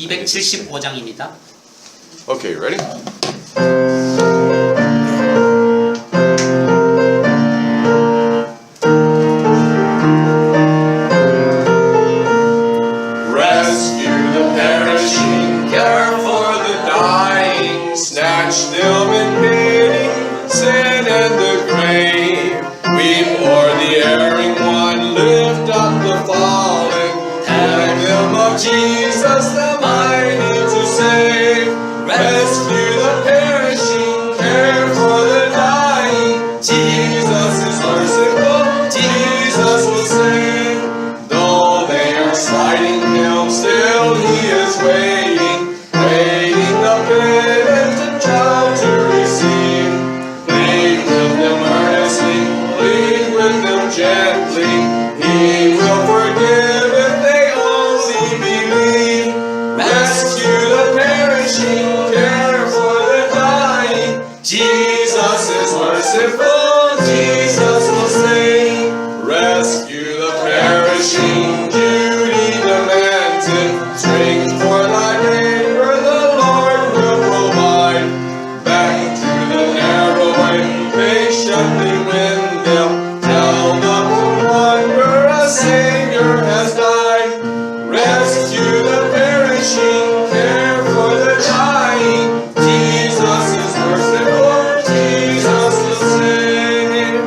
275장입니다. Okay, ready? Rescue the perishing, care for the dying, snatch them in pity, sin and the grave. Weep o'er the erring one, lift up the fallen, tell them of Jesus the mighty to save. Rescue the perishing, care for the dying, Jesus is merciful, Jesus will save. Though they are slighting him, still he is waiting, waiting the penitent child to receive. Plead with them earnestly, plead with them gently, he will forgive if they only believe. Rescue the perishing, care for the dying, Jesus is merciful, Jesus will save. Rescue the perishing, duty demands it, strength for thy neighbor the Lord will provide. Back through the narrow way, patiently win them, tell the wanderer a Savior has died. Rescue the perishing, care for the dying, Jesus is merciful, Jesus will save.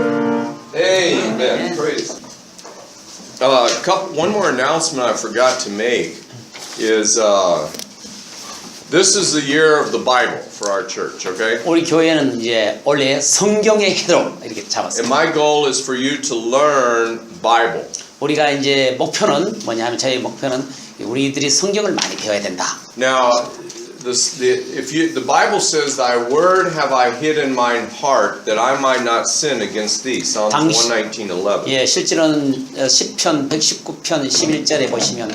Amen. Praise. One more announcement I forgot to make is this is the year of the Bible for our church, okay? 우리 교회는 이제 올해 성경의 해로 이렇게 And 잡았습니다. my goal is for you to learn Bible. 우리가 이제 목표는 뭐냐면 저희 목표는 우리들이 성경을 많이 배워야 된다. Now, the Bible says, "Thy word have I hid in mine heart, that I might not sin against thee." Psalm 119:11. 예, 실제로는 시편 119편 11절에 보시면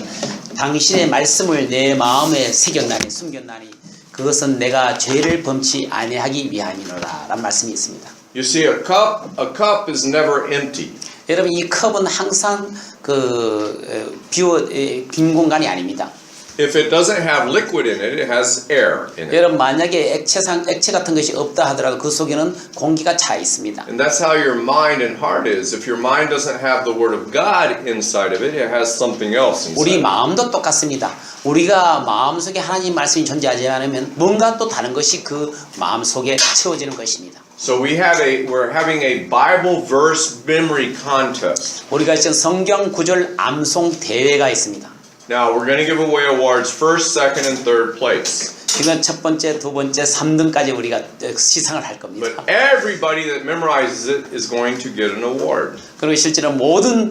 당신의 말씀을 내 마음에 새겼나니 숨겼나니 그것은 내가 죄를 범치 아니하기 위함이노라 라는 말씀이 있습니다. You see, a cup is never empty. 여러분 이 컵은 항상 빈 공간이 아닙니다. If it doesn't have liquid in it, it has air in it. 여러분 만약에 액체 같은 것이 없다 하더라도 그 속에는 공기가 차 있습니다. And that's how your mind and heart is. If your mind doesn't have the word of God inside of it, it has something else inside. 우리 마음도 똑같습니다. 우리가 마음속에 하나님 말씀이 존재하지 않으면 뭔가 또 다른 것이 그 마음속에 채워지는 것입니다. So we're having a Bible verse memory contest. 우리가 지금 성경 구절 암송 대회가 있습니다. Now we're going to give away awards first, second, and third place. 지금 첫 번째, 두 번째, 3등까지 우리가 시상을 할 겁니다. But everybody that memorizes it is going to get an award. 그리고 실제로 모든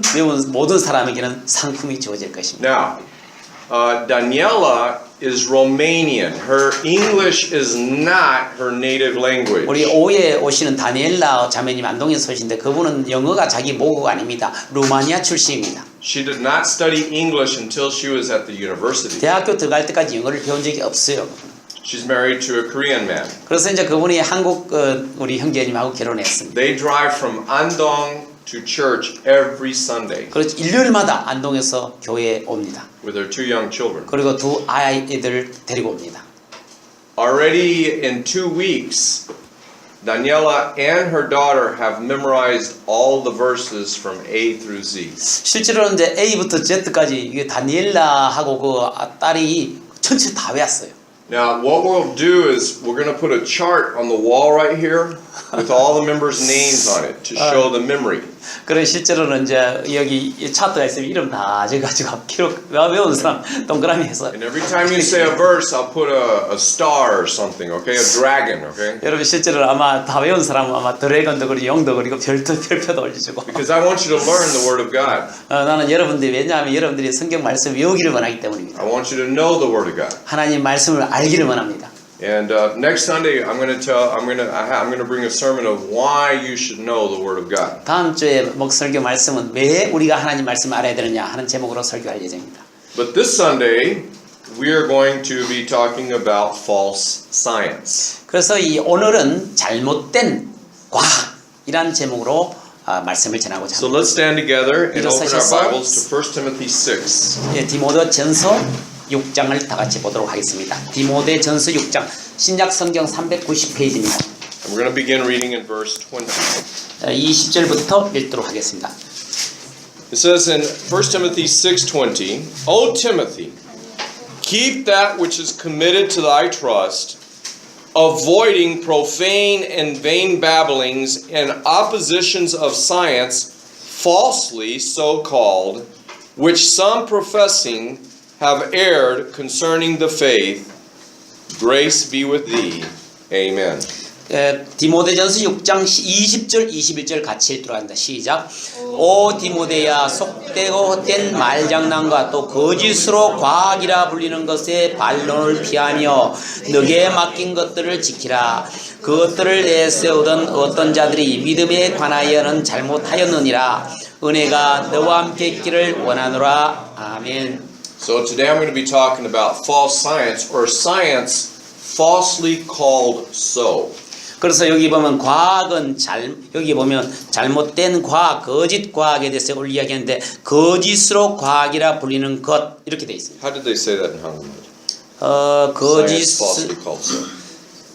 사람에게는 상품이 주어질 것입니다. Now, Daniela is Romanian. Her English is not her native language. 우리 오후에 오시는 다니엘라 자매님 안동에서 오신데 그분은 영어가 자기 모국어가 아닙니다. 루마니아 출신입니다. She did not study English until she was at the university. 대학교 들어갈 때까지 영어를 배운 적이 없어요. She's married to a Korean man. 그래서 이제 그분이 한국 우리 형제님하고 결혼했습니다. They drive from Andong to church every Sunday 그래서 일요일마다 안동에서 교회에 옵니다. with their two young children. 그리고 두 아이들을 데리고 옵니다. Already in 2 weeks, Daniela and her daughter have memorized all the verses from A through Z. 실제로는 이제 A부터 Z까지 이게 다니엘라하고 그 딸이 전체 다 외웠어요. Now, what we'll do is we're going to put a chart on the wall right here with all the members' names on it to show the memory. 그래 실제로는 이제 여기 차트가 있으면 이름 다 적어가지고 기록 외우는 사람 동그라미 해서. And every time you say a verse, I'll put a star or something, okay? A dragon, okay? 여러분 실제로 아마 다 외운 사람은 아마 드래곤도 그리고 영도 그리고 별표도 올려주고. Because I want you to learn the Word of God. 나는 여러분들이 왜냐하면 여러분들이 성경 말씀 외우기를 원하기 때문입니다. I want you to know the Word of God. 하나님 말씀을 알기를 원합니다. And next Sunday, I'm going to bring a sermon of why you should know the Word of God. 다음 주에 목설교 말씀은 왜 우리가 하나님 말씀을 알아야 되느냐 하는 제목으로 설교할 예정입니다. But this Sunday, we are going to be talking about false science. 그래서 오늘은 잘못된 과학이란 제목으로 말씀을 전하고자 So 합니다. let's stand together and open our 일어서셔서 Bibles to 1 Timothy 6. 디모데 전서 6장을 다 같이 보도록 하겠습니다. 디모데전서 6장 신약 성경 390페이지입니다. And we're going to begin reading in verse 20. 20절부터 읽도록 하겠습니다. It says in 1 Timothy 6:20, O Timothy, keep that which is committed to thy trust, avoiding profane and vain babblings and oppositions of science, falsely so called, which some professing have erred concerning the faith. Grace be with thee. Amen. 디모데전서 6장 20절 21절 같이 읽도록 합니다. 시작. 오 디모데야, 속되고 헛된 말장난과 또 거짓으로 과학이라 불리는 것에 반론을 피하며 너게 맡긴 것들을 지키라. 그것들을 내세우던 어떤 자들이 믿음에 관하여는 잘못하였느니라. 은혜가 너와 함께 있기를 원하노라. 아멘. So today I'm going to be talking about false science, or science falsely called so. 그래서 여기 보면 과학은 여기 보면 잘못된 과학, 거짓 과학에 대해서 오늘 이야기하는데 거짓으로 과학이라 불리는 것 이렇게 돼 있습니다. How did they say that in Hangul? Science falsely called so.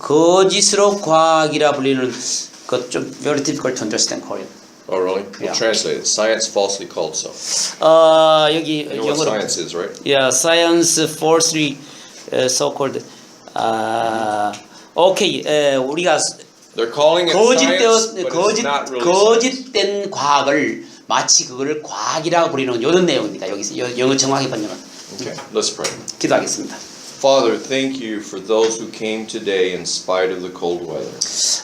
거짓으로 과학이라 불리는 것 좀 very difficult to understand Korean. Oh, really? We'll Yeah. translate it. Science falsely called so. 여기 You know what 영어로 science is, right? yeah, science falsely so called 오케이, 우리가 They're calling it science, but it's not really science. 거짓된 과학을 마치 그거를 과학이라고 부르는 이런 내용입니다. 여기서 영어 정확히 번역은. Okay, let's pray. 기도하겠습니다. Father, thank you for those who came today in spite of the cold weather.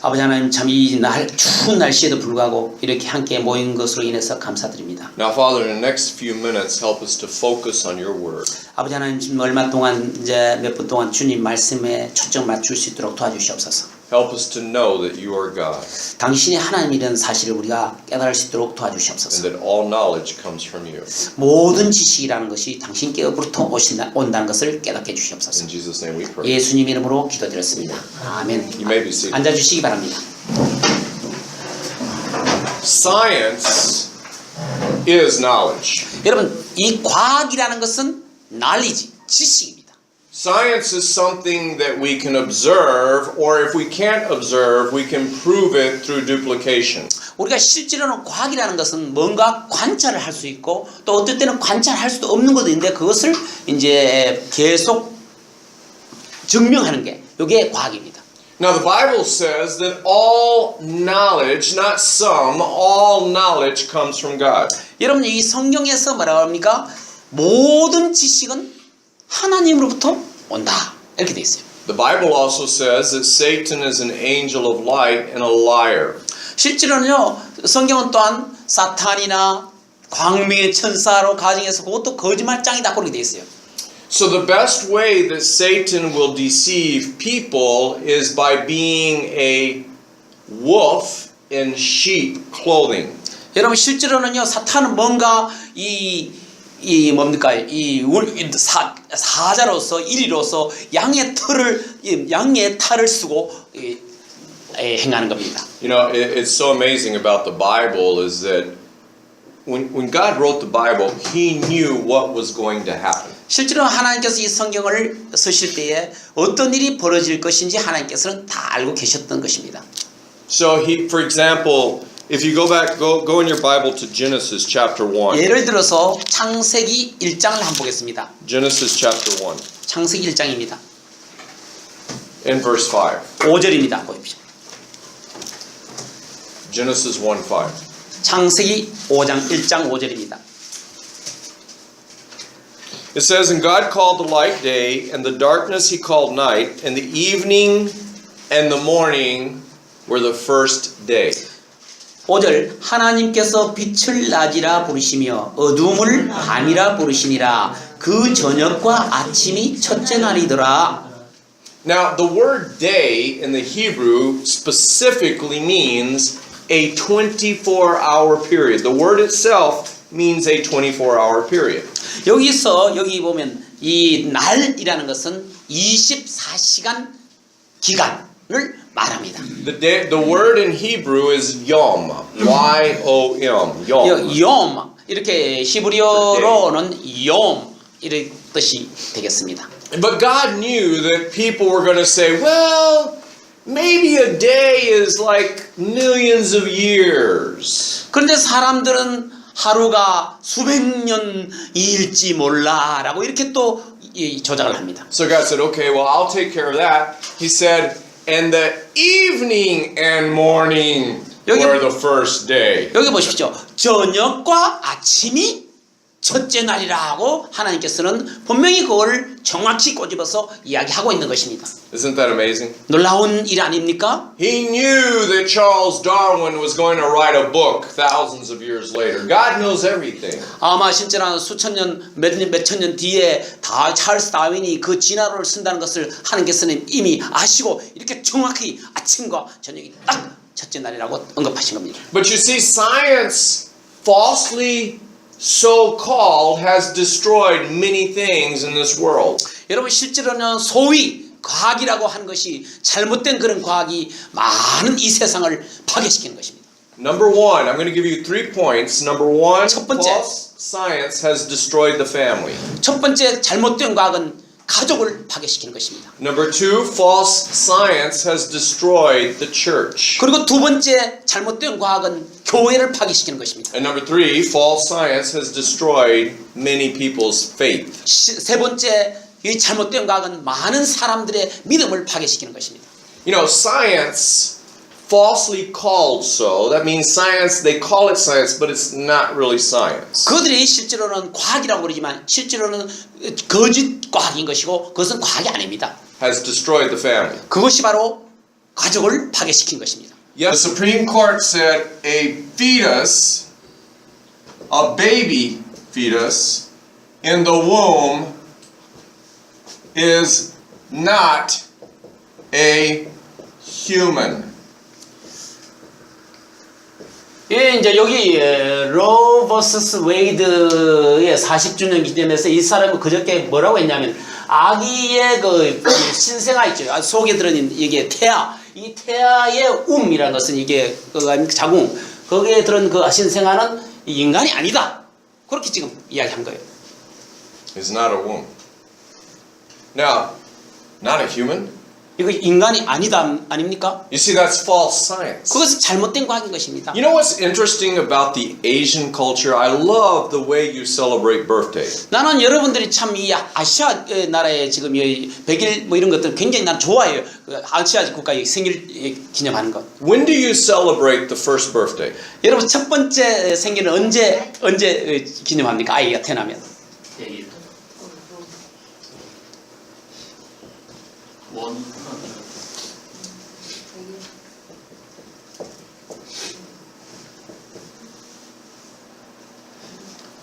아버지 하나님, 참 이 추운 날씨에도 불구하고 이렇게 함께 모인 것으로 인해서 감사드립니다. Now, Father, in the next few minutes, help us to focus on your word. 아버지 하나님, 지금 얼마 동안 이제 몇 분 동안 주님 말씀에 초점 맞출 수 있도록 도와주시옵소서. Help us to know that you are God, 당신이 하나님이라는 사실을 우리가 깨달을 수 있도록 and 도와주시옵소서. that all knowledge comes from you. 모든 지식이라는 것이 당신께로부터 온다는 것을 깨닫게 해주시옵소서. In Jesus' name we pray. 예수님 이름으로 기도드렸습니다. 아멘. You may be seated. 앉아주시기 바랍니다. Science is knowledge. 여러분, 이 과학이라는 것은 knowledge, 지식입니다. Science is something that we can observe, or if we can't observe, we can prove it through duplication. 우리가 실제로는 과학이라는 것은 뭔가 관찰을 할 수 있고 또 어떨 때는 관찰할 수도 없는 것도 있는데 그것을 이제 계속 증명하는 게 이게 과학입니다. Now the Bible says that all knowledge, not some, all knowledge comes from God. 여러분, 이 성경에서 뭐라고 합니까? 모든 지식은 하나님으로부터 온다 이렇게 돼 있어요. The Bible also says that Satan is an angel of light and a liar. 실제로는요, 성경은 또한 사탄이나 광명의 천사로 가정해서 그것도 거짓말장이다 그렇게 돼 있어요. So the best way that Satan will deceive people is by being a wolf in sheep clothing. 여러분, 실제로는요, 사탄은 뭔가 뭡니까? 사자로서 일이로서 양의 탈을 쓰고 행하는 겁니다. You know, it's so amazing about the Bible is that when God wrote the Bible, He knew what was going to happen. 실제로 하나님께서 이 성경을 쓰실 때에 어떤 일이 벌어질 것인지 하나님께서는 다 알고 계셨던 것입니다. So for example, if you go in your Bible to Genesis chapter 1. 예를 들어서 창세기 1장을 한번 보겠습니다. Genesis chapter 1 창세기 1장입니다. in verse 5. 5절입니다. 보십시오. Genesis 1:5. 창세기 1장 5절입니다. It says, And God called the light day, and the darkness He called night, and the evening and the morning were the first day. 5절 하나님께서 빛을 낮이라 부르시며 어둠을 밤이라 부르시니라. 그 저녁과 아침이 첫째 날이더라. Now, the word day in the Hebrew specifically means a 24-hour period. The word itself means a 24-hour period. 여기 보면 이 날이라는 것은 24시간 기간을 말합니다. The word in Hebrew is yom. Y-O-M. Yom. yom 이렇게 히브리어로는 yom 이런 뜻이 되겠습니다. But God knew that people were going to say, well, maybe a day is like millions of years. 그런데 사람들은 하루가 수백 년일지 몰라라고 이렇게 또 조작을 합니다. So God said, okay, well, I'll take care of that. He said, and the evening and morning were the first day. 여기 보십시오. 저녁과 아침이 첫째 날이라고 하나님께서는 분명히 그걸 정확히 꼬집어서 이야기하고 있는 것입니다. Isn't that amazing? 놀라운 일 아닙니까? He knew that Charles Darwin was going to write a book thousands of years later. God knows everything. 아마 실제로 수천 년, 몇천 년 뒤에 다 찰스 다윈이 그 진화론을 쓴다는 것을 하나님께서는 이미 아시고 이렇게 정확히 아침과 저녁이 딱 첫째 날이라고 언급하신 겁니다. But you see, science falsely so-called has destroyed many things in this world. 여러분 실제로는 소위 과학이라고 하는 것이 잘못된 그런 과학이 많은 이 세상을 파괴시키는 것입니다. Number one, I'm going to give you 3 points. Number one, 첫 번째. false science has destroyed the family. 첫 번째 잘못된 과학은 가족을 파괴시키는 것입니다. Number two, false science has destroyed the church. 그리고 두 번째 잘못된 과학은 교회를 파괴시키는 것입니다. And number three, false science has destroyed many people's faith. 세 번째 이 잘못된 과학은 많은 사람들의 믿음을 파괴시키는 것입니다. You know, science falsely called so. That means science, they call it science, but it's not really science. 그들이 실제로는 과학이라고 그러지만 실제로는 거짓 과학인 것이고 그것은 과학이 아닙니다. Has destroyed the family. 그것이 바로 가족을 파괴시킨 것입니다. Yes, the Supreme Court said a fetus, a baby fetus in the womb is not a human. 예, 이제 여기 로 버서스 웨이드의 40주년 기념해서 이 사람은 그저께 뭐라고 했냐면 아기의 그 신생아 있죠. 속에 들어있는 이게 태아. 이 태아의 움이라는 것은 이게 그 자궁. 거기에 들은 그 신생아는 인간이 아니다. 그렇게 지금 이야기한 거예요. Is not a womb. Now, not a human? 이거 인간이 아니다 아닙니까? You see, that's false science. 그것은 잘못된 과학인 것입니다. You know what's interesting about the Asian culture? I love the way you celebrate birthday. 나는 여러분들이 참 이 아시아 나라의 지금 이 100일 뭐 이런 것들 굉장히 난 좋아해요. 아시아 국가의 생일 기념하는 것. When do you celebrate the first birthday? 여러분 첫 번째 생일은 언제 기념합니까? 아이가 태어나면.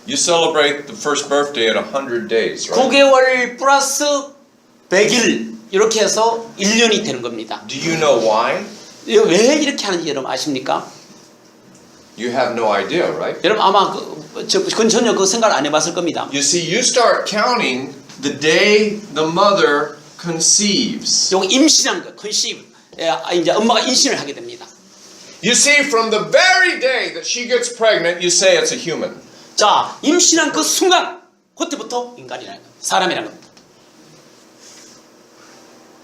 You celebrate the first birthday at 100 days, right? 9개월 플러스 100일 이렇게 해서 1년이 되는 겁니다. Do you know why? 왜 이렇게 하는지 여러분 아십니까? You have no idea, right? 여러분 아마 그건 전혀 그 생각을 안 해봤을 겁니다. You see, you start counting the day the mother conceives. 요거 임신한 거, conceive. 이제 엄마가 임신을 하게 됩니다. You see, from the very day that she gets pregnant, you say it's a human. 자, 임신한 그 순간 그때부터 인간이라는 겁니다. 사람이라는 겁니다.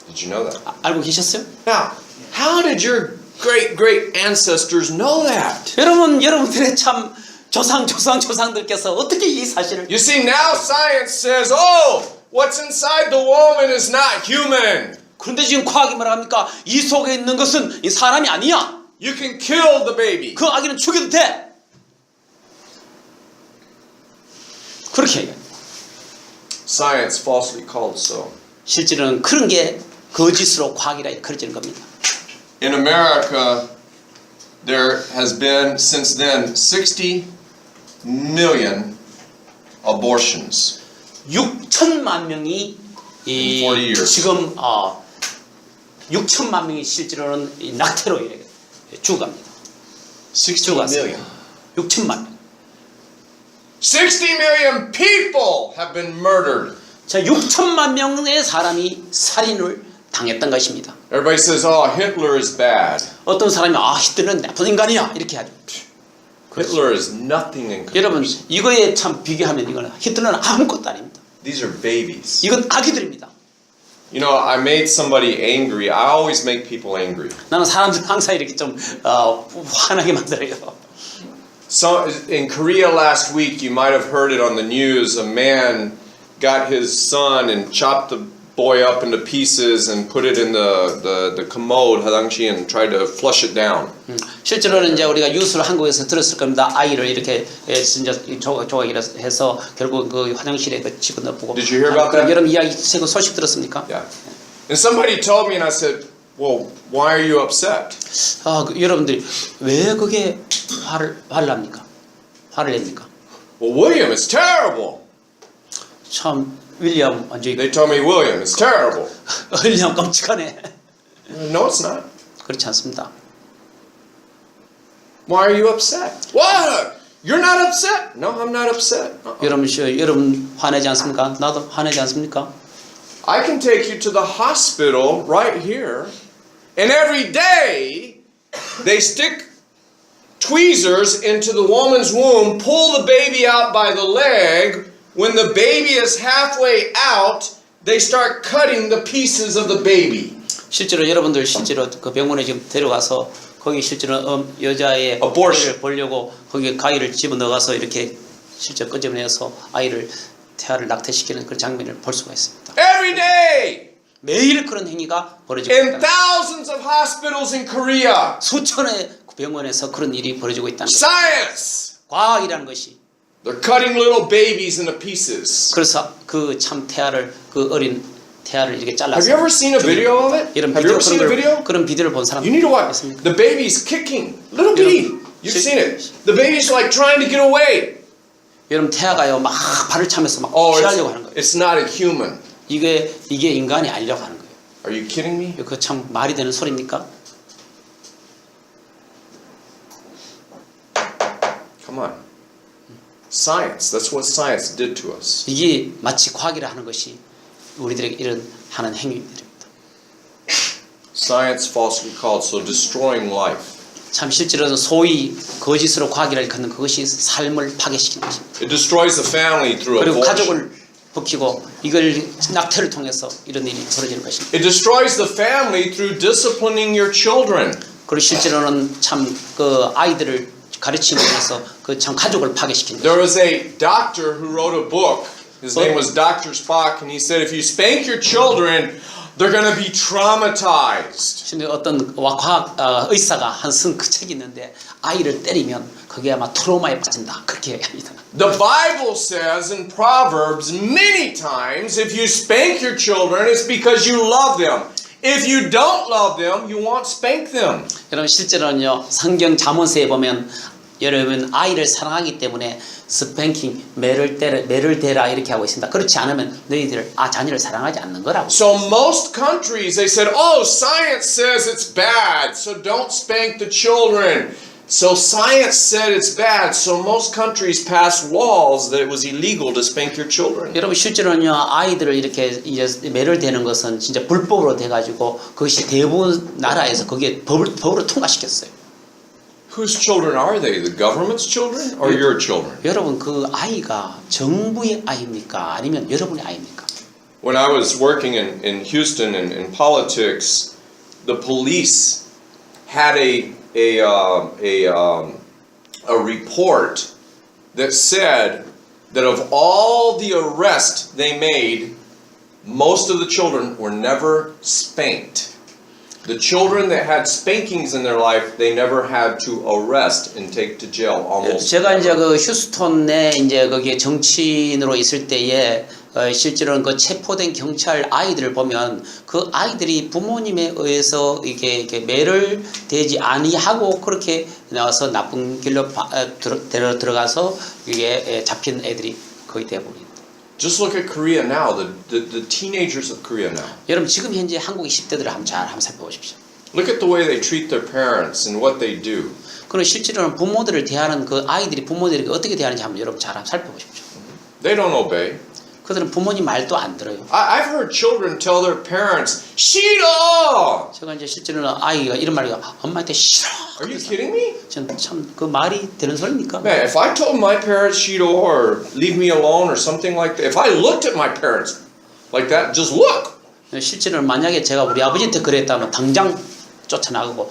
Did you know that? 알고 계셨어요? Now, how did your great ancestors know that? 여러분들의 참 조상들께서 어떻게 이 사실을 You see, now science says, oh, what's inside the woman is not human. 그런데 지금 과학이 뭐라 합니까? 이 속에 있는 것은 이 사람이 아니야. You can kill the baby. 그 아기는 죽여도 돼. 그렇게 얘기해요. Science falsely called so. 실제로는 그런 게 거짓으로 과학이라 그려지는 겁니다. In America, there has been since then 60 million abortions. 6천만 명이 In 40 years. 지금 6천만 명이 실제로는 이 낙태로 죽어갑니다. 60 million. 6천만 명. 60 million people have been murdered. 자, 6천만 명의 사람이 살인을 당했던 것입니다. Everybody says, oh, Hitler is bad. 어떤 사람이 히틀러는 나쁜 인간이야 이렇게 하죠. Hitler is nothing in 여러분 comparison. 이거에 참 비교하면 이거는 히틀러는 아무것도 아닙니다. These are babies. 이건 아기들입니다. You know, I made somebody angry. I always make people angry. 나는 사람들 항상 이렇게 좀 화나게 만들어요. So in Korea last week, you might have heard it on the news. A man got his son and chopped the boy up into pieces and put it in the commode, 화장실, and tried to flush it down. 실제로는 이제 우리가 뉴스를 한국에서 들었을 겁니다. 아이를 이렇게 진짜 조각이라 해서 결국 그 화장실에 그 집어넣고. Did you hear about that? 여러분 이야기 그 소식 들었습니까? Yeah. And somebody told me, and I said, "Well, why are you upset?" 여러분들이 왜 그게 화를 납니까? 화를 냅니까? Well, William, it's terrible. 참 윌리엄 완전히 They told me, William, it's terrible. 윌리엄 깜찍하네. No, it's not. 그렇지 않습니다. Why are you upset? What? You're not upset? No, I'm not upset. 여러분 화내지 않습니까? 나도 화내지 않습니까? I can take you to the hospital right here, and every day they stick tweezers into the woman's womb, pull the baby out by the leg. When the baby is halfway out, they start cutting the pieces of the baby. 실제로 여러분들 실제로 그 병원에 지금 데려가서 거기 실제로 여자의 Abortion. 아이를 보려고 거기에 가위를 집어넣어서 이렇게 실제 끄집어내서 아이를 태아를 낙태시키는 그런 장면을 볼 수가 있습니다. Every day! 매일 그런 행위가 벌어지고 In 있다. thousands of hospitals in Korea. 수천의 병원에서 그런 일이 벌어지고 있다는 것. Science! 과학이라는 것이. They're cutting little babies into pieces. 그래서 그 참 태아를 그 어린 태아를 이렇게 잘라서. Have you ever seen a video of it? 이런 Have you ever seen a 비디오 video? 그런 비디오를 본 사람 You need to watch. 있습니까? The baby's kicking. Little bitty. You've seen it. The baby's like trying to get away. 여러분 태아가요 막 발을 차면서 막 Oh, 피하려고 하는 거예요. it's not a human. 이게 인간이 아니라고 하는 거예요. Are you kidding me? 그 참 말이 되는 소리입니까? Come on. Science. That's what science did to us. 이게 마치 과학이라 하는 것이 우리들에게 이런 하는 행위들입니다. Science falsely called, so destroying life. 참 실제로는 소위 거짓으로 과학이라 일컫는 그것이 삶을 파괴시키는 것입니다. It destroys the family through 그리고 abortion. 가족을 벗기고 이걸 낙태를 통해서 이런 일이 벌어지는 것입니다. It destroys the family through disciplining your children. 그리고 실제로는 참 그 아이들을 가르치는 데서 그 참 가족을 파괴시키는 There 것입니다. was a doctor who wrote a book. His name was Dr. Spock, and he said, if you spank your children, they're going to be traumatized. 근데 어떤 과학 의사가 한 쓴 그 책이 있는데 아이를 때리면 그게 아마 트라우마에 빠진다 그렇게 얘기합니다. The Bible says in Proverbs many times, if you spank your children, it's because you love them. If you don't love them, you won't spank them. 여러분 실제로는요 성경 잠언서에 보면 여러분 아이를 사랑하기 때문에 스팽킹 매를 대라 이렇게 하고 있습니다. 그렇지 않으면 너희들 자녀를 사랑하지 않는 거라고. So most countries, they said, oh, science says it's bad, so don't spank the children. So science said it's bad, so most countries passed laws that it was illegal to spank your children. 여러분 실제로는요 아이들을 이렇게 이제 매를 대는 것은 진짜 불법으로 돼가지고 그것이 대부분 나라에서 그게 법으로 통과시켰어요. Whose children are they? The government's children or your children? 여러분 그 아이가 정부의 아이입니까? 아니면 여러분의 아이입니까? When I was working in Houston in politics, the police had a report that said that of all the arrests they made, most of the children were never spanked. The children that had spankings in their life, they never had to arrest and take to jail almost. 제가 이제 그 휴스턴에 이제 거기에 정치인으로 있을 때에 실제로는 그 체포된 경찰 아이들을 보면 그 아이들이 부모님에 의해서 이게 매를 대지 아니하고 그렇게 나와서 나쁜 길로 들어가서 이게 잡힌 애들이 거의 대부분입니다. Just look at Korea now, the teenagers of Korea now. 여러분 지금 현재 한국의 10대들을 한번 살펴보십시오. Look at the way they treat their parents and what they do. 그리고 실제로는 부모들을 대하는 그 아이들이 부모들에게 어떻게 대하는지 한번 여러분 잘 살펴보십시오. They don't obey. 그들은 부모님 말도 안 들어요. I've heard children tell their parents, 싫어! 제가 이제 실제로는 아이가 이런 말이가 엄마한테 싫어. Are you kidding me? 참 그 말이 되는 소리입니까? Man, if I told my parents 싫어 or leave me alone or something like that, if I looked at my parents like that, just look. 실제로는 만약에 제가 우리 아버지한테 그랬다면 당장 쫓아나가고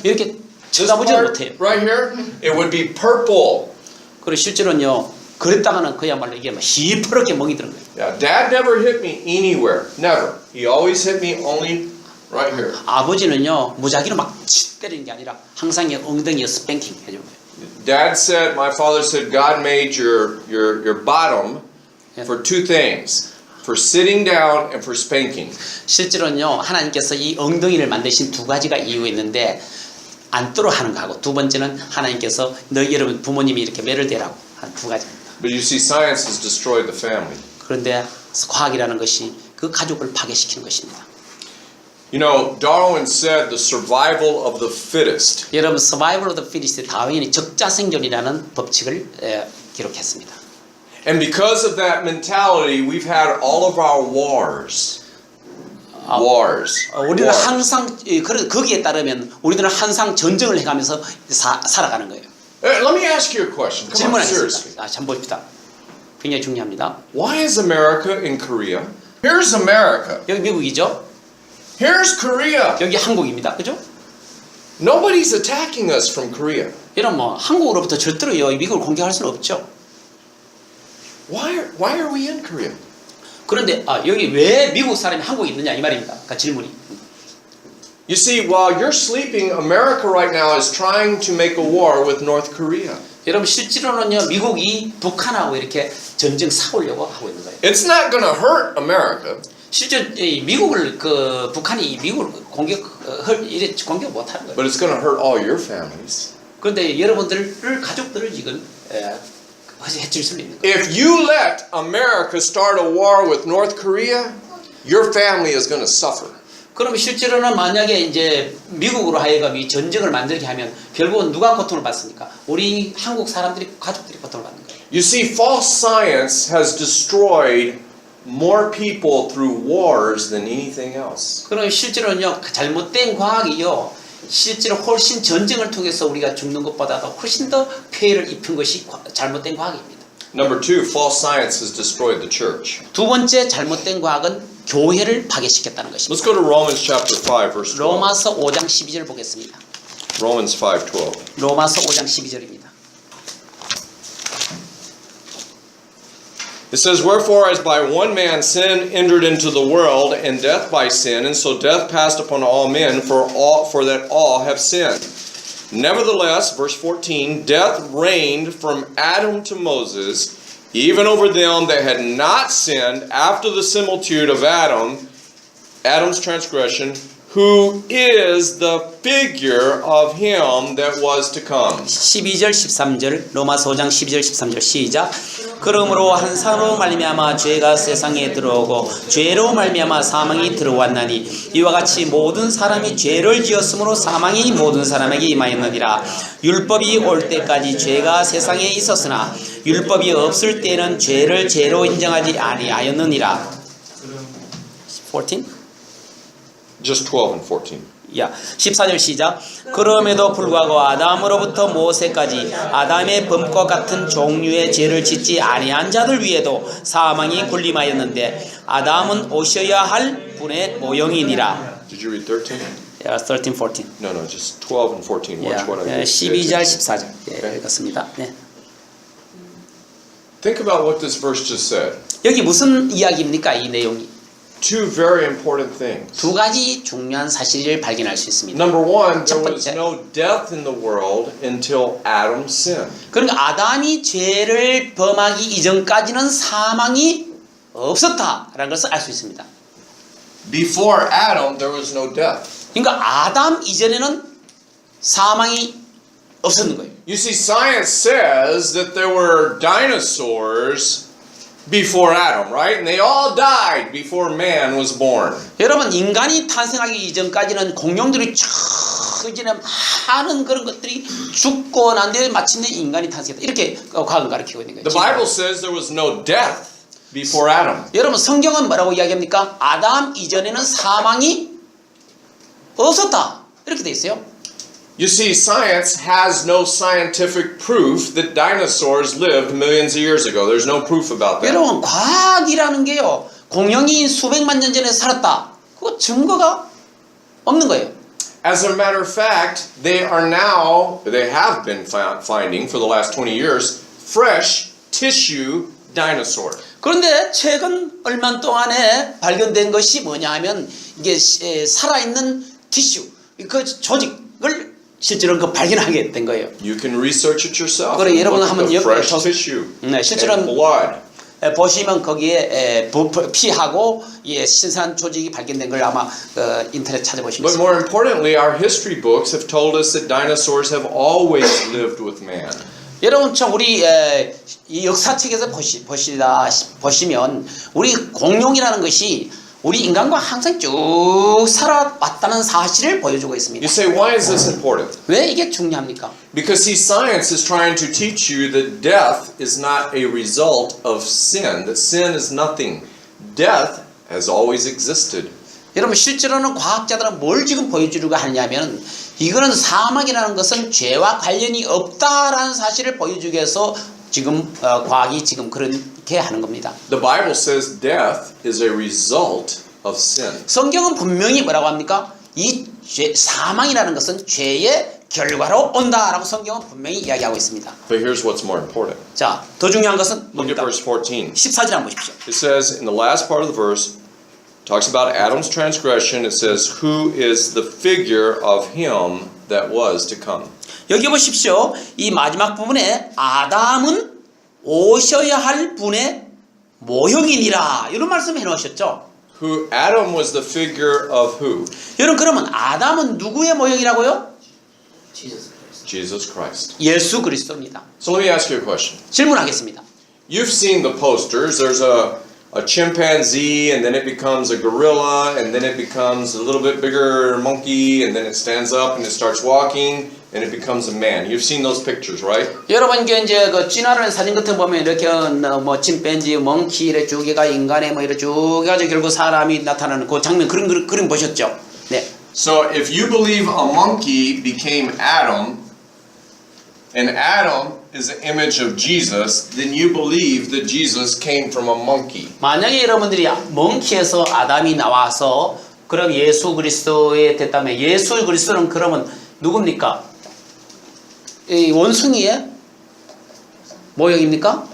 이렇게 This 쳐다보지도 part 못해요. right here, it would be purple. 그리고 실제로는요 그랬다가는 그야말로 이게 막 시퍼렇게 멍이 드는 거예요. Yeah, Dad never hit me anywhere. Never. He always hit me only right here. 아버지는요 무작위로 막 때리는 게 아니라 항상 엉덩이에 스팽킹 해주는 거예요. Dad said, my father said, God made your bottom for two things. For sitting down and for spanking. 실제로는요 하나님께서 이 엉덩이를 만드신 두 가지가 이유가 있는데 앉도록 하는 거하고 두 번째는 하나님께서 여러분 부모님이 이렇게 매를 대라고 한 두 가지입니다. But you see, science has destroyed the family. 그런데 과학이라는 것이 그 가족을 파괴시키는 것입니다. You know, Darwin said the survival of the fittest. 여러분 Survival of the Fittest 다윈이 적자생존이라는 법칙을 기록했습니다. And because of that mentality, we've had all of our wars. Wars. 우리는 Wars. 항상 거기에 따르면 우리들은 항상 전쟁을 해가면서 살아가는 거예요. Let me ask you a question. Come on, seriously. 질문하겠습니다. 참 봅시다. 굉장히 중요합니다. Why is America in Korea? Here's America. 여기 미국이죠. Here's Korea. 여기 한국입니다. 그죠? Nobody's attacking us from Korea. 이런 뭐 한국으로부터 절대로요 미국을 공격할 수는 없죠. Why are we in Korea? 그런데 여기 왜 미국 사람이 한국에 있느냐 이 말입니다. 그 질문이. You see, while you're sleeping, America right now is trying to make a war with North Korea. 여러분 실제로는요 미국이 북한하고 이렇게 전쟁 사오려고 하고 있는 거예요. It's not going to hurt America. 실제 미국을 북한이 미국을 공격 못 하는 거예요. But it's going to hurt all your families. 그런데 여러분들을 가족들을 지금 해칠 수 있는 거예요. If you let America start a war with North Korea, your family is going to suffer. 그러면 실제로는 만약에 이제 미국으로 하여금 이 전쟁을 만들게 하면 결국은 누가 고통을 받습니까? 우리 한국 사람들이 가족들이 고통을 받는 거예요. You see, false science has destroyed more people through wars than anything else. 그럼 실제로는요 잘못된 과학이요 실제로 훨씬 전쟁을 통해서 우리가 죽는 것보다도 훨씬 더 피해를 입힌 것이 잘못된 과학입니다. Number two, false science has destroyed the church. 두 번째 잘못된 과학은 교회를 파괴시켰다는 것입니다. Let's go to Romans chapter 5, verse 12. 로마서 5장 12절 보겠습니다. Romans 5:12. 로마서 5장 12절입니다. It says, Wherefore as by one man sin entered into the world, and death by sin, and so death passed upon all men, for that all have sinned. Nevertheless, verse 14, death reigned from Adam to Moses, even over them that had not sinned after the similitude of Adam's transgression, who is the figure of him that was to come. 12절 13절 로마서 5장 12절 13절 시작. 그러므로 한 사람으로 말미암아 죄가 세상에 들어오고 죄로 말미암아 사망이 들어왔나니 이와 같이 모든 사람이 죄를 지었으므로 사망이 모든 사람에게 임하였느니라. 율법이 올 때까지 죄가 세상에 있었으나 율법이 없을 때는 죄를 죄로 인정하지 아니하였느니라. 14? Just 12 and 14. 14절 시작. 그럼에도 불구하고 아담으로부터 모세까지 아담의 범과 같은 종류의 죄를 짓지 아니한 자들 위에도 사망이 군림하였는데 아담은 오셔야 할 분의 모형이니라. Did you read 13? 13, 14. No, just 12 and 14. Watch what I did. 12절 14절 읽었습니다. Think about what this verse just said. 여기 무슨 이야기입니까? 이 내용이 Two very important things. 두 가지 중요한 사실을 발견할 수 있습니다. Number one, there 첫 was 번째. no death in the world until Adam sinned. 그러니까 아담이 죄를 범하기 이전까지는 사망이 없었다라는 것을 알 수 있습니다. Before Adam, there was no death. 그러니까 아담 이전에는 사망이 없었는 거예요. You see, science says that there were dinosaurs before Adam, right? And they all died before man was born. 여러분 인간이 탄생하기 이전까지는 공룡들이 쭉 이제는 많은 그런 것들이 죽고 난 뒤에 마침내 인간이 탄생했다. 이렇게 과학은 가르치고 있는 거예요. The Bible says there was no death. before Adam. 여러분 성경은 뭐라고 이야기합니까? 아담 이전에는 사망이 없었다. 이렇게 돼 있어요. You see, science has no scientific proof that dinosaurs lived millions of years ago. There's no proof about that. 여러분 과학이라는 게요. 공룡이 수백만 년 전에 살았다. 그거 증거가 없는 거예요. As a matter of fact, they have been finding for the last 20 years fresh tissue dinosaur. 그런데 최근 얼마 동안에 발견된 것이 뭐냐 하면 이게 살아있는 티슈, 그 조직을 실제로 그 발견하게 된 거예요. You can research it yourself. 그래, 여러분 Look at 한번 the 옆에 fresh tissue 네, and 실제로는 blood. 보시면 거기에 피하고 신선한 조직이 발견된 걸 아마 인터넷 찾아보시면 But more importantly, our history books have told us that dinosaurs have always lived with man. 여러분 참 우리 이 역사책에서 보시면 우리 공룡이라는 것이 우리 인간과 항상 쭉 살아왔다는 사실을 보여주고 있습니다. You say, why is this important? 왜 이게 중요합니까? Because see, science is trying to teach you that death is not a result of sin, that sin is nothing. Death has always existed. 여러분 실제로는 과학자들은 뭘 지금 보여주려고 하냐면 이거는 사망이라는 것은 죄와 관련이 없다라는 사실을 보여주기 위해서 지금 과학이 지금 그렇게 하는 겁니다. The Bible says death is a result of sin. 성경은 분명히 뭐라고 합니까? 이 사망이라는 것은 죄의 결과로 온다라고 성경은 분명히 이야기하고 있습니다. But here's what's more important. 자, 더 중요한 것은 Look at 뭡니까? verse 14. 14절 한번 보십시오. It says in the last part of the verse, talks about Adam's transgression. It says, who is the figure of him that was to come. 여기 보십시오. 이 마지막 부분에 아담은 오셔야 할 분의 모형이니라 이런 말씀 해놓으셨죠. Who Adam was the figure of who? 여러분 그러면 아담은 누구의 모형이라고요? Jesus Christ. 예수 그리스도입니다. So let me ask you a question. 질문하겠습니다. You've seen the posters. There's a chimpanzee, and then it becomes a gorilla, and then it becomes a little bit bigger monkey, and then it stands up and it starts walking, and it becomes a man. You've seen those pictures, right? 여러분 이제 그 진화론 사진 같은 거 보면 이렇게 뭐 침팬지, 멍키 이렇게 쭉 해가 인간의 뭐 이렇게 쭉 해가지고 결국 사람이 나타나는 그 장면 그림 보셨죠? 네. So if you believe a monkey became Adam, and Adam is the image of Jesus, then you believe that Jesus came from a monkey. 만약에 여러분들이 멍키에서 아담이 나와서 그럼 예수 그리스도에 됐다면 예수 그리스도는 그러면 누굽니까? 이 원숭이의 모형입니까?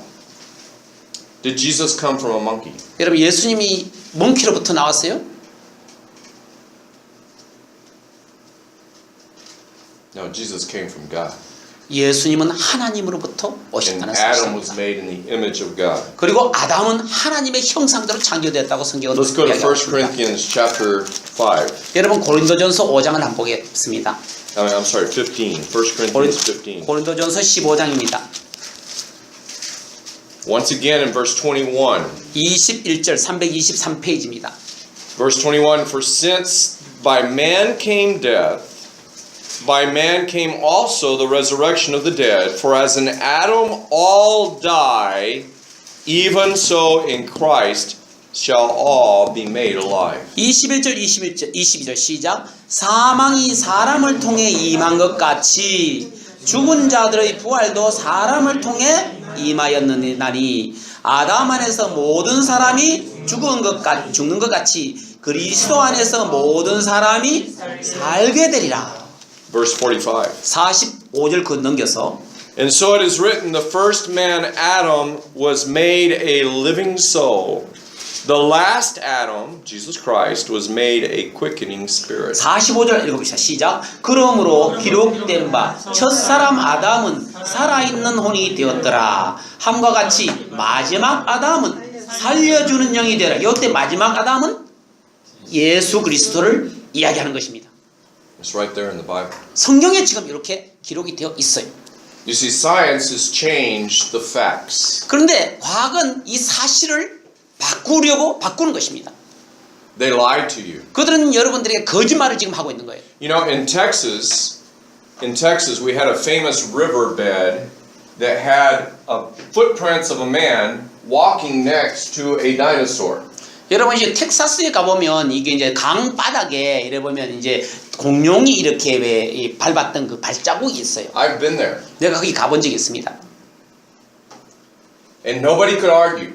Did Jesus come from a monkey? 여러분 예수님이 멍키로부터 나왔어요? No, Jesus came from God. 예수님은 하나님으로부터 And 오셨다는 Adam was 사실입니다. made in the image of God. 그리고 아담은 하나님의 형상대로 창조되었다고 성경은 Let's go to 1 이야기하고 있습니다. Corinthians chapter 5. 여러분 고린도전서 5장을 한번 보겠습니다. I'm sorry, 15. 1 Corinthians 15. 고린도전서 15장입니다. Once again in verse 21. 21절 323페이지입니다. Verse 21, for since by man came death, by man came also the resurrection of the dead. For as in Adam all die, even so in Christ shall all be made alive. 21절 22절 시작. 사망이 사람을 통해 임한 것 같이 죽은 자들의 부활도 사람을 통해 임하였느니라니 아담 안에서 모든 사람이 죽는 것 같이 그리스도 안에서 모든 사람이 살게 되리라. Verse 45. 45절 그 넘겨서 And so it is written, the first man, Adam, was made a living soul. The last Adam, Jesus Christ, was made a quickening spirit. 45절 읽어봅시다. 시작. 그러므로 기록된 바 첫사람 아담은 살아있는 혼이 되었더라. 함과 같이 마지막 아담은 살려주는 영이 되라. 이때 마지막 아담은 예수 그리스도를 이야기하는 것입니다. It's right there in the Bible. 성경에 지금 이렇게 기록이 되어 있어요. You see, science has changed the facts. 그런데 과학은 이 사실을 바꾸는 것입니다. They lied to you. 그들은 여러분들에게 거짓말을 지금 하고 있는 거예요. You know, in Texas, we had a famous riverbed that had footprints of a man walking next to a dinosaur. 여러분 이제 텍사스에 가보면 이게 이제 강 바닥에 이래 보면 이제 공룡이 이렇게 왜 밟았던 그 발자국이 있어요. I've been there. 내가 거기 가본 적이 있습니다. And nobody could argue.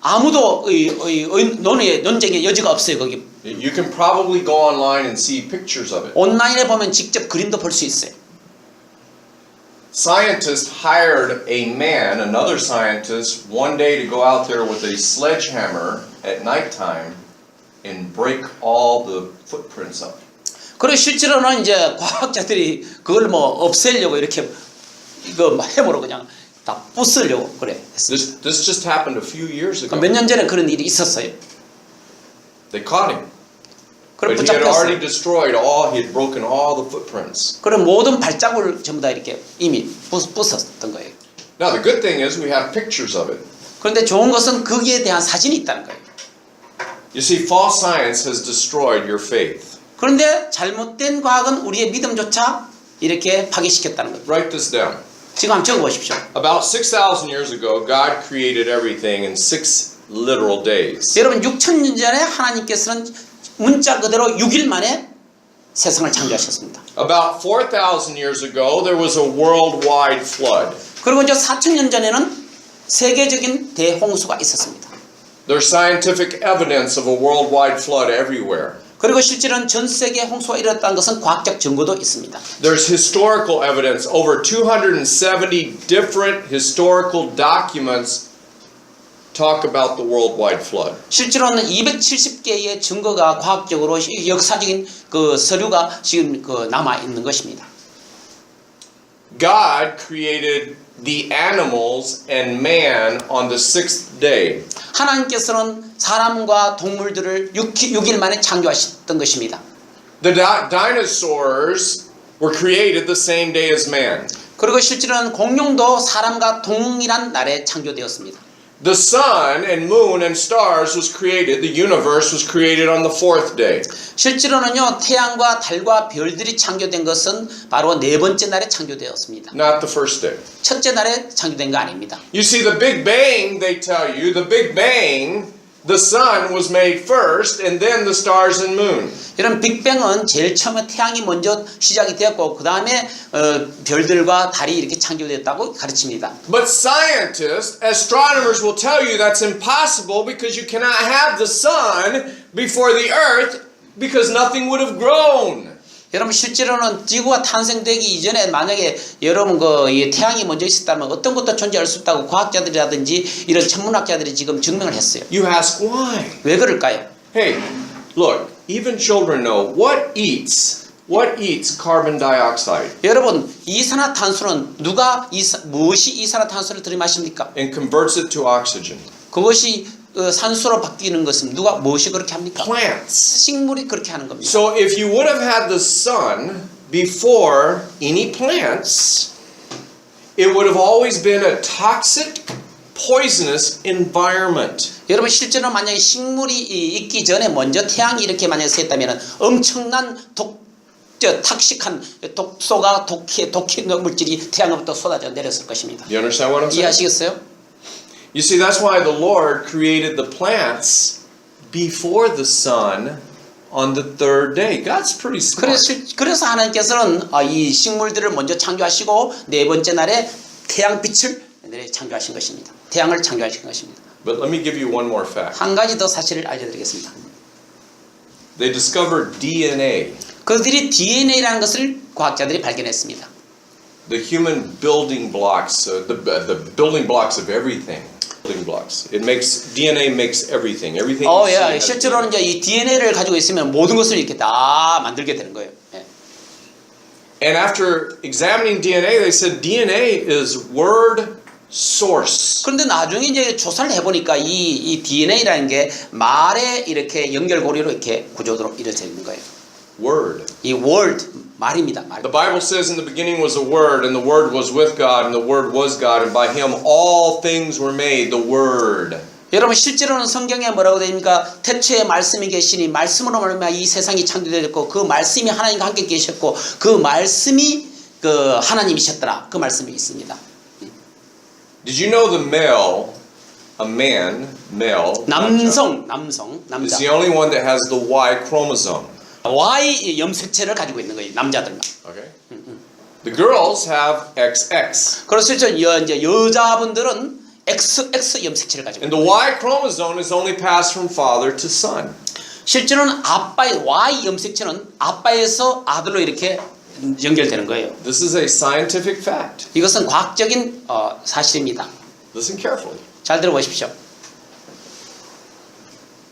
아무도 논쟁의 여지가 없어요. 거기 You can probably go online and see pictures of it. 온라인에 보면 직접 그림도 볼 수 있어요. Scientists hired a man, another scientist, one day to go out there with a sledgehammer at nighttime and break all the footprints up. 그리고 실제로는 이제 과학자들이 그걸 뭐 없애려고 이렇게 이거 해보러 그냥 다 부수려고 그래. This just happened a few years ago. 몇 년 전에 그런 일이 있었어요. They caught him. 그럼 But he had already 붙잡혔어요. destroyed all, he had broken all the footprints. 그럼 모든 발자국을 전부 다 이렇게 이미 부쉈던 거예요. Now the good thing is we have pictures of it. 그런데 좋은 것은 거기에 대한 사진이 있다는 거예요. You see, false science has destroyed your faith. 그런데 잘못된 과학은 우리의 믿음조차 이렇게 파괴시켰다는 거예요. Write this down. 지금 한번 적어보십시오. About 6,000 years ago, God created everything in 6 literal days. 여러분 6,000년 전에 하나님께서는 문자 그대로 6일 만에 세상을 창조하셨습니다. About 4,000 years ago, there was a worldwide flood. 그리고 이제 4,000년 전에는 세계적인 대홍수가 있었습니다. There's scientific evidence of a worldwide flood everywhere. 그리고 실제로는 전 세계 홍수가 일어났다는 것은 과학적 증거도 있습니다. There's historical evidence. Over 270 different historical documents talk about the worldwide flood. 실제로는 270개의 증거가 과학적으로 역사적인 그 서류가 지금 그 남아 있는 것입니다. God created the animals and man on the 6th day. 하나님께서는 사람과 동물들을 6일 만에 창조하셨던 것입니다. The dinosaurs were created the same day as man. 그리고 실제로는 공룡도 사람과 동일한 날에 창조되었습니다. The sun and moon and stars was created. The universe was created on the 4th day. 실제로는요 태양과 달과 별들이 창조된 것은 바로 네 번째 날에 창조되었습니다. Not the first day. 첫째 날에 창조된 거 아닙니다. You see, the Big Bang, they tell you, the Big Bang, the sun was made first and then the stars and moon. 이런 빅뱅은 제일 처음에 태양이 먼저 시작이 되었고 그 다음에 별들과 달이 이렇게 창조됐다고 가르칩니다. But scientists, astronomers will tell you that's impossible because you cannot have the sun before the earth because nothing would have grown. 여러분 실제로는 지구가 탄생되기 이전에 만약에 여러분 이 태양이 먼저 있었다면 어떤 것도 존재할 수 없다고 과학자들이라든지 이런 천문학자들이 지금 증명을 했어요. You ask why? 왜 그럴까요? Hey, look, even children know what eats carbon dioxide 여러분 이산화탄소는 무엇이 이산화탄소를 들이마십니까? and converts it to oxygen. 그것이 산소로 바뀌는 것은 무엇이 그렇게 합니까? Plants. 식물이 그렇게 하는 겁니다. So if you would have had the sun before any plants, it would have always been a toxic, poisonous environment. 여러분 실제로 만약에 식물이 있기 전에 먼저 태양이 이렇게 만약에 샜다면 엄청난 탁식한 독소가 독해 물질이 태양으로부터 쏟아져 내렸을 것입니다. You understand what I'm saying? 이해하시겠어요? You see, that's why the Lord created the plants before the sun on the 3rd day. God's pretty smart. 그래서 하나님께서는 이 식물들을 먼저 창조하시고 네 번째 날에 태양빛을 창조하신 것입니다. 태양을 창조하신 것입니다. But let me give you one more fact. 한 가지 더 사실을 알려드리겠습니다. They discovered DNA, 그들이 DNA라는 것을 과학자들이 발견했습니다. the human building blocks, the building blocks of everything. Building blocks. DNA makes everything. Everything. You see has 실제로는 이제 이 DNA를 가지고 있으면 모든 것을 이렇게 다 만들게 되는 거예요. 예. And after examining DNA, they said DNA is word source. 그런데 나중에 이제 조사를 해보니까 이 DNA라는 게 말의 이렇게 연결고리로 이렇게 구조로 이루어져 있는 거예요. Word. 이 word 말입니다. 말. The Bible says in the beginning was the Word, and the Word was with God, and the Word was God, and by Him all things were made. The Word. 여러분 실제로는 성경에 뭐라고 됩니까? 태초에 말씀이 계시니 말씀으로 말미암아 이 세상이 창조되었고 그 말씀이 하나님과 함께 계셨고 그 말씀이 그 하나님이셨더라. 그 말씀이 있습니다. Did you know the male a man, male, 남자. is the only one that has the Y chromosome. Y 염색체를 가지고 있는 거예요. 남자들만. Okay? The girls have XX. 그래서 이제 여자분들은 XX 염색체를 가지고 And 있는 the 거예요. Y chromosome is only passed from father to son. 실제로는 아빠의 Y 염색체는 아빠에서 아들로 이렇게 연결되는 거예요. This is a scientific fact. 이것은 과학적인 사실입니다. Listen carefully. 잘 들어보십시오.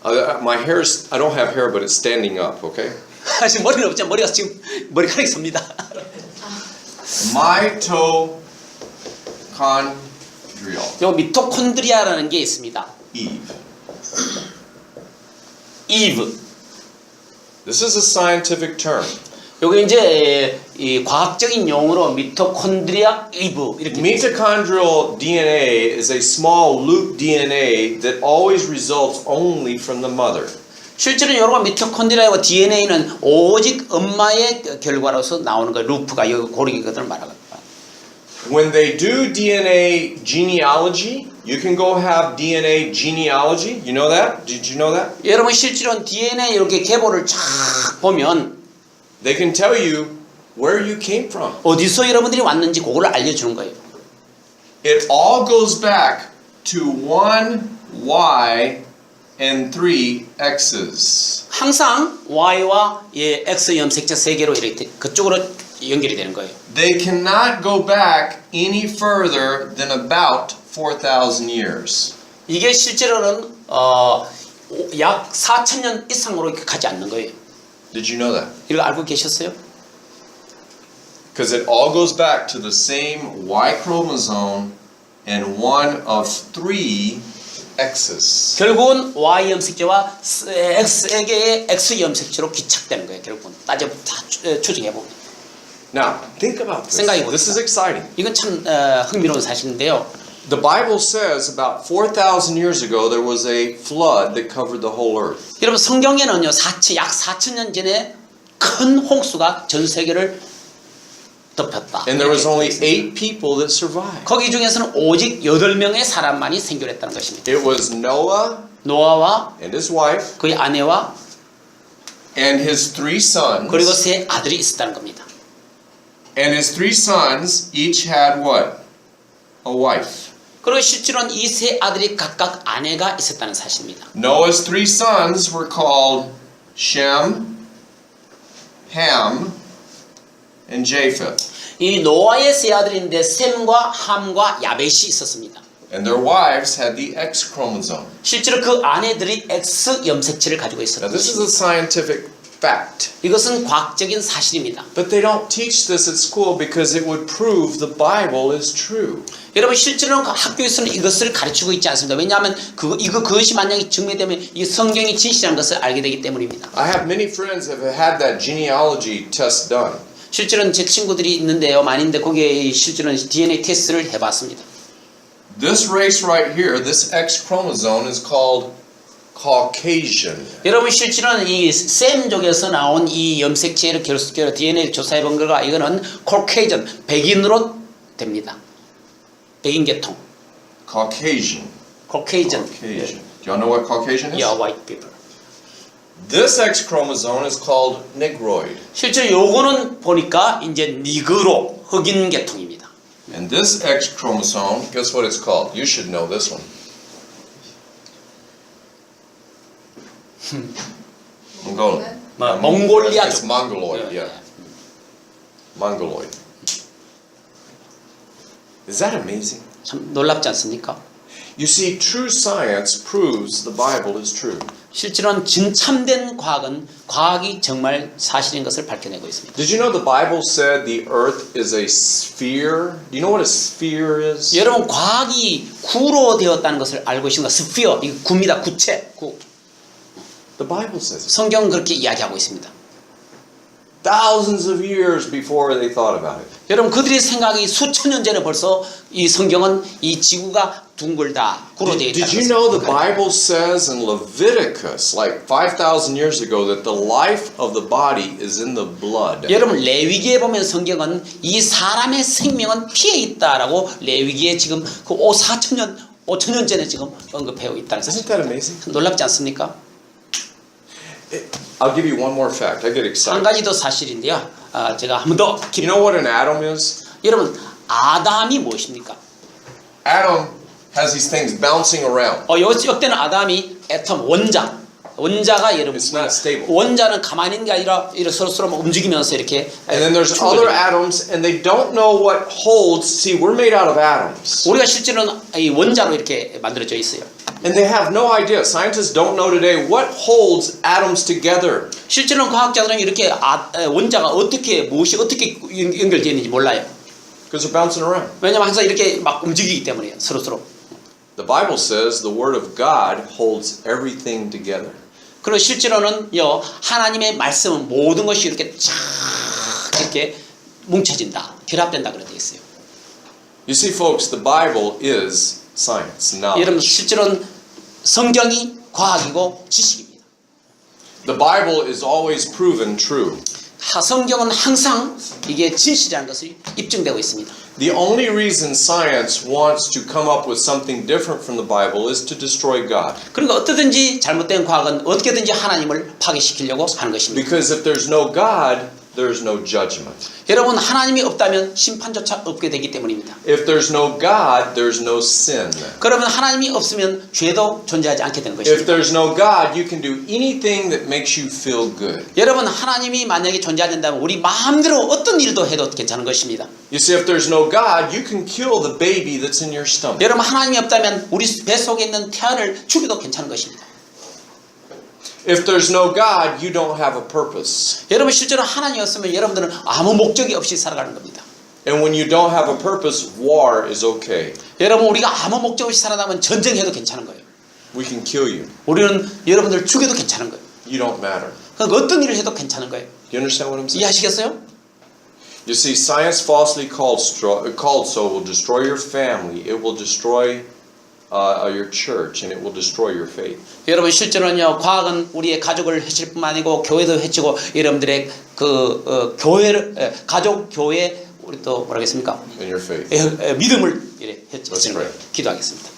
My hair is, I don't have hair, but it's standing up, okay? 지금 머리는 없지만 머리가 지금 머리카락이 섭니다. Mitochondrial. 요 미토콘드리아라는 게 있습니다. Eve. This is a scientific term. 요게 이제 이 과학적인 용어로 미토콘드리아 이브 이렇게 Mitochondrial DNA is a small loop DNA that always results only from the mother. 실제로 여러분 미토콘드리아와 DNA는 오직 엄마의 결과로서 나오는 거 루프가 여기 고르기거든을 말하거든요. When they do DNA genealogy, you can go have DNA genealogy. You know that? Did you know that? 여러분 실제로 DNA 이렇게 계보를 쫙 보면 They can tell you where you came from. 어디서 여러분들이 왔는지 그걸 알려주는 거예요. It all goes back to 1 Y and 3 X's. 항상 Y와 X 염색체 세 개로 이렇게 그쪽으로 연결이 되는 거예요. They cannot go back any further than about 4,000 years. 이게 실제로는 약 4,000년 이상으로 이렇게 가지 않는 거예요. Did you know that? 이거 알고 계셨어요? Because it all goes back to the same Y chromosome and one of 3 X's. 결국은 Y 염색체와 X에게의 X 염색체로 귀착되는 거예요. 결국은 추정해 보면. Now, think about this. 생각해 This is 봅시다. exciting. 이건 참 흥미로운 사실인데요. The Bible says about 4,000 years ago there was a flood that covered the whole earth. 여러분 성경에는요 약 4,000년 전에 큰 홍수가 전 세계를 덮였다. And there was only 8 people that survived. 거기 중에서는 오직 8명의 사람만이 생존했다는 것입니다. It was Noah 노아와 and his wife 그의 아내와 and his 3 sons. 그리고 세 아들이 있었다는 겁니다. And his 3 sons each had what? A wife. 그리고 실제로는 이 세 아들이 각각 아내가 있었다는 사실입니다. Noah's 3 sons were called Shem, Ham, and Japheth. 이 노아의 세 아들인데 셈과 함과 야벳이 있었습니다. And their wives had the X chromosome. 실제로 그 아내들이 X 염색체를 가지고 Now 있었던 this is a 것입니다. scientific fact. 이것은 과학적인 사실입니다. But they don't teach this at school because it would prove the Bible is true. 여러분 실제로는 학교에서는 이것을 가르치고 있지 않습니다. 왜냐하면 그것이 만약에 증명되면 이 성경이 진실한 것을 알게 되기 때문입니다. I have many friends that have had that genealogy test done. 실제로는 제 친구들이 있는데요. 많은데 거기에 실제로는 DNA 테스트를 해봤습니다. This race right here, this X chromosome is called Caucasian. 여러분 실제로는 이 셈족에서 나온 이 염색체를 DNA 조사해 본 결과 이거는 Caucasian, 백인으로 됩니다. 백인 계통. Caucasian. Caucasian. Caucasian. Do y'all know what Caucasian is? Yeah, white people. This X chromosome is called Negroid. 실제 요거는 보니까 이제 니그로 흑인 계통입니다. And this X chromosome, guess what it's called? You should know this one. Mongolian. 몽골리아족. It's Mongoloid, yeah. Mongoloid. Is that amazing? 참 놀랍지 않습니까? You see, true science proves the Bible is true. 실제로는 진참된 과학이 정말 사실인 것을 밝혀내고 있습니다. Did you know the Bible said the earth is a sphere? Do you know what a sphere is? 여러분 과학이 구로 되었다는 것을 알고 계신가? 스피어, 이 구입니다. 구체, 구. The Bible says it. 성경은 그렇게 이야기하고 있습니다. Thousands of years before they thought about it. 여러분 그들의 생각이 수천 년 전에 벌써 이 성경은 이 지구가 둥글다, 구로 되어 있다는 Did you know the Bible says in Leviticus, like 5,000 years ago, that the life of the body is in the blood? 여러분 레위기에 보면 성경은 이 사람의 생명은 피에 있다라고 레위기에 지금 그 4,000년 5,000년 전에 지금 언급하고 있다는 사실. Isn't that amazing? 놀랍지 않습니까? I'll give you one more fact. I get 한 excited. 가지 더 사실인데요. 제가 한 번 더 You know what an atom is? 여러분 아담이 무엇입니까? Atom has these things bouncing around. 역대는 아담이 애톰 원자가 여러분 It's not stable. 원자는 가만히 있는 게 아니라 서로 막 움직이면서 이렇게 And then there's 충돌돼요. other atoms, and they don't know what holds. See, we're made out of atoms. 우리가 실제로는 이 원자로 이렇게 만들어져 있어요. And they have no idea. Scientists don't know today what holds atoms together. 실제로는 과학자들은 이렇게 원자가 무엇이 어떻게 연결되어 있는지 몰라요. Because they're bouncing around. 왜냐면 항상 이렇게 막 움직이기 때문에요. 서로. The Bible says the Word of God holds everything together. 그리고 실제로는요 하나님의 말씀은 모든 것이 이렇게 쫙 이렇게 뭉쳐진다, 결합된다 그래 돼 있어요. You see, folks, the Bible is science, 여러분 knowledge. 실제로는 성경이 과학이고 지식입니다. The Bible is always proven true. 성경은 항상 이게 진실이라는 것이 입증되고 있습니다. The only reason science wants to come up with something different from the Bible is to destroy God. 그러니까 어떻게든지 잘못된 과학은 어떻게든지 하나님을 파괴시키려고 하는 것입니다. Because if there's no God, there's no judgment. 여러분 하나님이 없다면 심판조차 없게 되기 때문입니다. If there's no God, there's no sin. 그러면 하나님이 없으면 죄도 존재하지 않게 되는 If 것입니다. there's no God, you can do anything that makes you feel good. 여러분 하나님이 만약에 존재하지 않는다면 우리 마음대로 어떤 일도 해도 괜찮은 것입니다. You see, if there's no God, you can kill the baby that's in your stomach. 여러분 하나님이 없다면 우리 뱃속에 있는 태아를 죽여도 괜찮은 것입니다. If there's no God, you don't have a purpose. 여러분 실제로 하나님이 없으면 여러분들은 아무 목적이 없이 살아가는 겁니다. And when you don't have a purpose, war is okay. 여러분 우리가 아무 목적 없이 살아나면 전쟁해도 괜찮은 거예요. We can kill you. 우리는 여러분들 죽여도 괜찮은 거예요. You don't matter. 그러니까 어떤 일을 해도 괜찮은 거예요. Do you understand what I'm saying? 이해하시겠어요? You see, science falsely called so will destroy your family. It will destroy your church, and it will destroy your faith. 여러분 실제로는요 과학은 우리의 가족을 해칠 뿐만 아니고 교회도 해치고 여러분들의 교회를 가족 교회 우리 또 뭐라겠습니까? In your faith. 믿음을 이래 Let's 해치는 pray. 거예요. 기도하겠습니다.